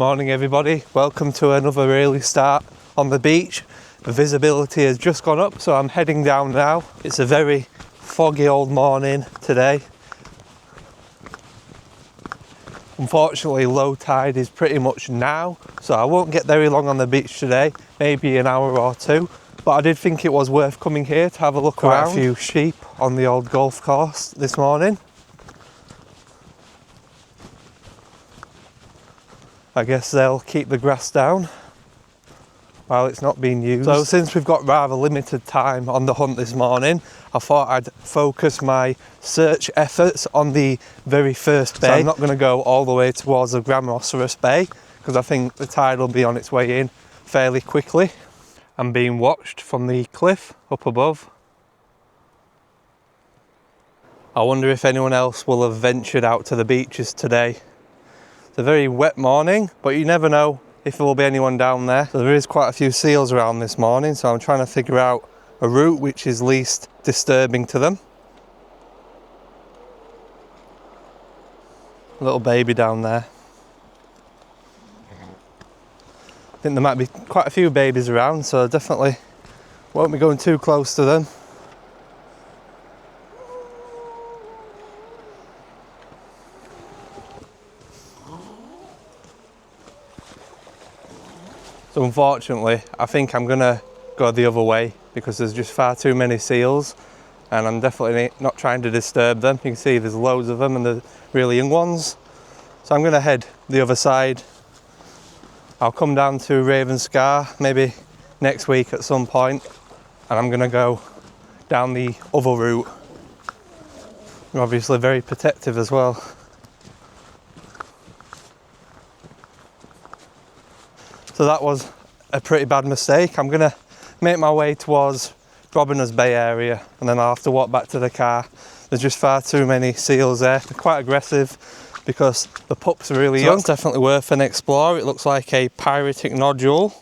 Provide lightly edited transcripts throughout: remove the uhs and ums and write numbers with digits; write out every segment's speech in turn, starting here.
Morning everybody, welcome to another early start on the beach. The visibility has just gone up, so I'm heading down now. It's a very foggy old morning today. Unfortunately, low tide is pretty much now, so I won't get very long on the beach today, maybe an hour or two. But I did think it was worth coming here to have a look around. Quite a few sheep on the old golf course this morning. I guess they'll keep the grass down while it's not being used. So since we've got rather limited time on the hunt this morning, I thought I'd focus my search efforts on the very first bay. So I'm not going to go all the way towards the Rhinoceros Bay because I think the tide will be on its way in fairly quickly. I'm being watched from the cliff up above. I wonder if anyone else will have ventured out to the beaches today. It's a very wet morning, but you never know if there will be anyone down there. So there is quite a few seals around this morning, so I'm trying to figure out a route which is least disturbing to them. A little baby down there. I think there might be quite a few babies around, so I definitely won't be going too close to them. So unfortunately, I think I'm gonna go the other way because there's just far too many seals and I'm definitely not trying to disturb them. You can see there's loads of them and the really young ones. So I'm gonna head the other side. I'll come down to Ravenscar maybe next week at some point and I'm gonna go down the other route. I'm obviously very protective as well. So that was a pretty bad mistake. I'm gonna make my way towards Robiners Bay area and then I'll have to walk back to the car. There's just far too many seals there. They're quite aggressive because the pups are really young. It's definitely worth an explore. It looks like a pyritic nodule.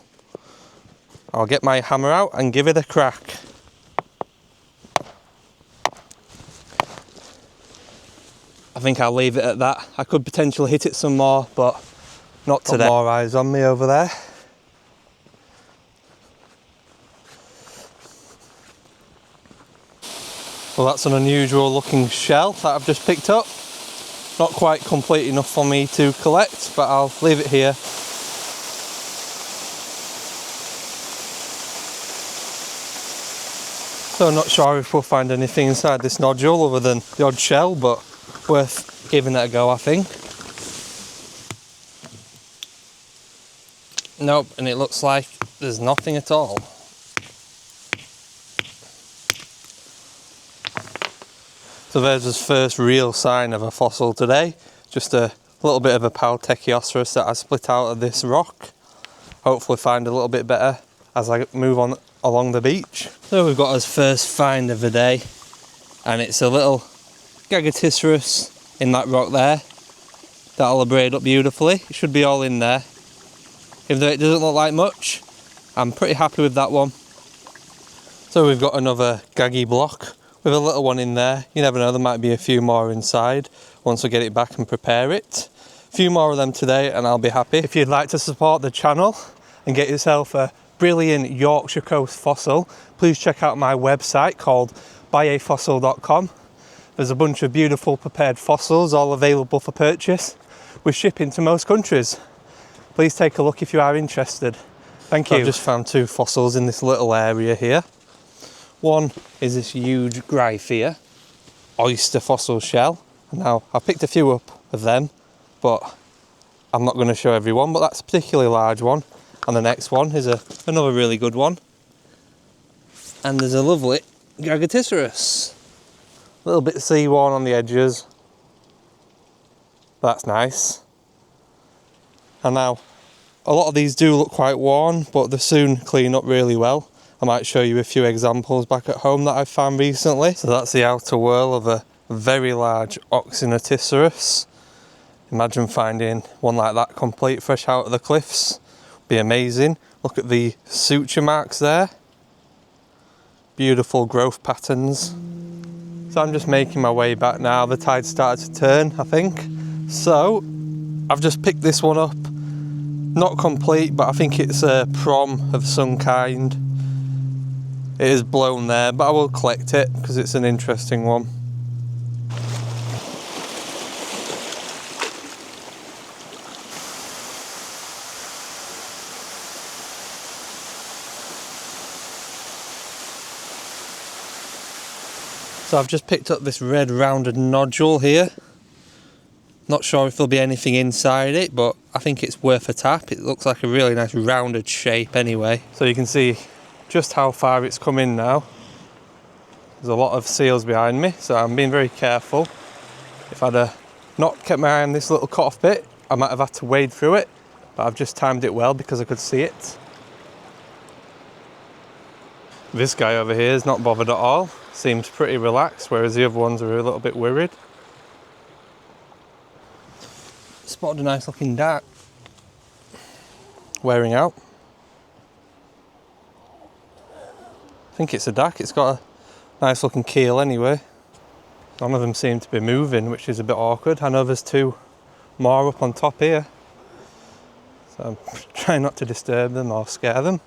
I'll get my hammer out and give it a crack. I think I'll leave it at that. I could potentially hit it some more, but not today. Got more eyes on me over there. Well, that's an unusual looking shell that I've just picked up. Not quite complete enough for me to collect, but I'll leave it here. So I'm not sure if we'll find anything inside this nodule other than the odd shell, but worth giving it a go, I think. Nope, and it looks like there's nothing at all. So there's his first real sign of a fossil today. Just a little bit of a Paltechiosauros that I split out of this rock. Hopefully find a little bit better as I move on along the beach. So we've got his first find of the day, and it's a little Gagatissaurus in that rock there. That'll braid up beautifully. It should be all in there. Even though it doesn't look like much, I'm pretty happy with that one. So we've got another Gaggy block with a little one in there. You never know, there might be a few more inside once we get it back and prepare it. A few more of them today and I'll be happy. If you'd like to support the channel and get yourself a brilliant Yorkshire Coast fossil, please check out my website called buyafossil.com. There's a bunch of beautiful prepared fossils all available for purchase with shipping to most countries. Please take a look if you are interested. Thank you. I've just found two fossils in this little area here. One is this huge Gryphea oyster fossil shell. Now, I picked a few up of them, but I'm not going to show everyone, but that's a particularly large one. And the next one is another really good one. And there's a lovely Gagatissaurus. A little bit sea-worn on the edges. That's nice. And now, a lot of these do look quite worn, but they soon clean up really well. I might show you a few examples back at home that I've found recently. So that's the outer whorl of a very large Oxynotissaurus. Imagine finding one like that complete fresh out of the cliffs. Be amazing. Look at the suture marks there. Beautiful growth patterns. So I'm just making my way back now. The tide started to turn, I think. So I've just picked this one up Not complete, but I think it's a prom of some kind. It is blown there, but I will collect it because it's an interesting one. So I've just picked up this red rounded nodule here. Not sure if there'll be anything inside it, but I think it's worth a tap. It looks like a really nice rounded shape anyway. So you can see just how far it's come in now. There's a lot of seals behind me, so I'm being very careful. If I'd not kept my eye on this little cut-off bit, I might have had to wade through it, but I've just timed it well because I could see it. This guy over here is not bothered at all. Seems pretty relaxed, whereas the other ones are a little bit worried. Spotted a nice looking duck. Wearing out. I think it's a duck. It's got a nice looking keel anyway. None of them seem to be moving, which is a bit awkward. I know there's two more up on top here, so I'm trying not to disturb them or scare them.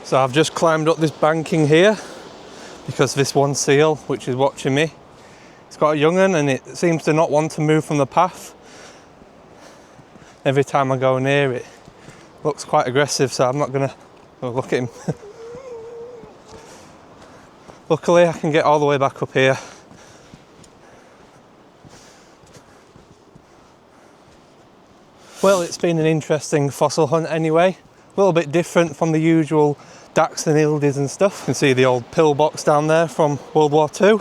So I've just climbed up this banking here because this one seal, which is watching me, it's got a young'un and it seems to not want to move from the path. Every time I go near it, looks quite aggressive, so I'm not gonna look at him. Luckily I can get all the way back up here. Well, it's been an interesting fossil hunt anyway. A little bit different from the usual dacks and ildies and stuff. You can see the old pillbox down there from World War II.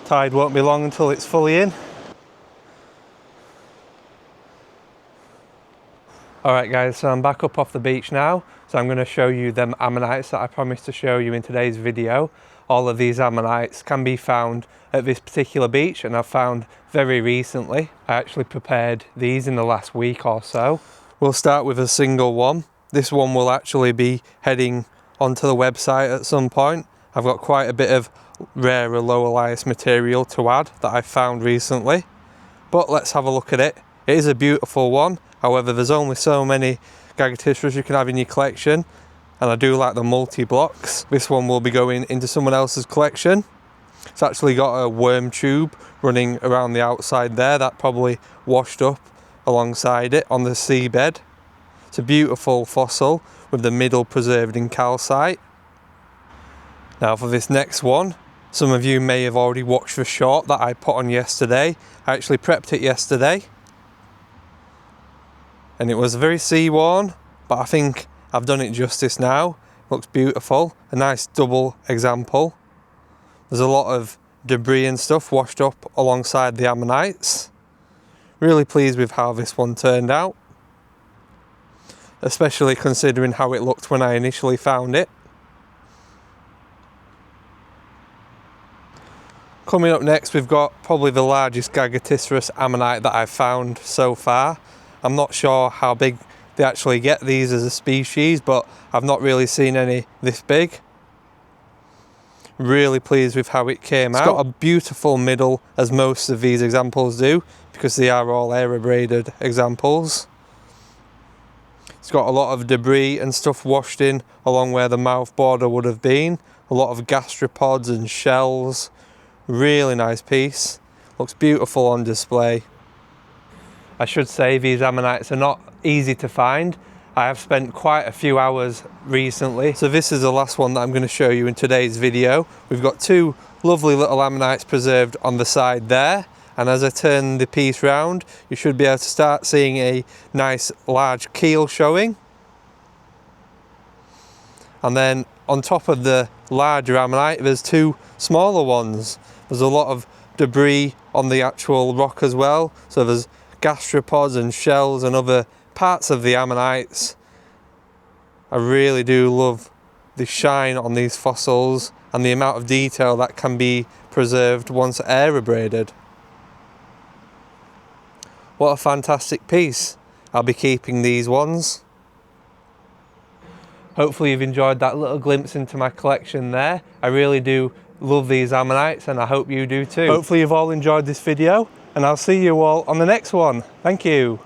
Tide won't be long until it's fully in. Alright guys, so I'm back up off the beach now. So I'm going to show you them ammonites that I promised to show you in today's video. All of these ammonites can be found at this particular beach, and I've found very recently. I actually prepared these in the last week or so. We'll start with a single one. This one will actually be heading onto the website at some point. I've got quite a bit of rarer lower lias material to add that I found recently. But let's have a look at it. It is a beautiful one. However, there's only so many Gagatisras you can have in your collection, and I do like the multi-blocks. This one will be going into someone else's collection. It's actually got a worm tube running around the outside there that probably washed up alongside it on the seabed. It's a beautiful fossil with the middle preserved in calcite. Now for this next one, some of you may have already watched the short that I put on yesterday. I actually prepped it yesterday, and it was very sea worn, but I think I've done it justice now. Looks beautiful, a nice double example. There's a lot of debris and stuff washed up alongside the ammonites. Really pleased with how this one turned out, especially considering how it looked when I initially found it. Coming up next, we've got probably the largest Gagatisras ammonite that I've found so far. I'm not sure how big they actually get these as a species, but I've not really seen any this big. Really pleased with how it came out. It's got a beautiful middle, as most of these examples do, because they are all aerobraided examples. It's got a lot of debris and stuff washed in along where the mouth border would have been. A lot of gastropods and shells. Really nice piece. Looks beautiful on display. I should say these ammonites are not easy to find. I have spent quite a few hours recently. So this is the last one that I'm going to show you in today's video. We've got two lovely little ammonites preserved on the side there. And as I turn the piece round, you should be able to start seeing a nice large keel showing. And then on top of the larger ammonite, there's two smaller ones. There's a lot of debris on the actual rock as well. So there's gastropods and shells and other parts of the ammonites. I really do love the shine on these fossils and the amount of detail that can be preserved once aerobraded. What a fantastic piece. I'll be keeping these ones. Hopefully you've enjoyed that little glimpse into my collection there. I really do love these ammonites, and I hope you do too. Hopefully you've all enjoyed this video. and I'll see you all on the next one. Thank you.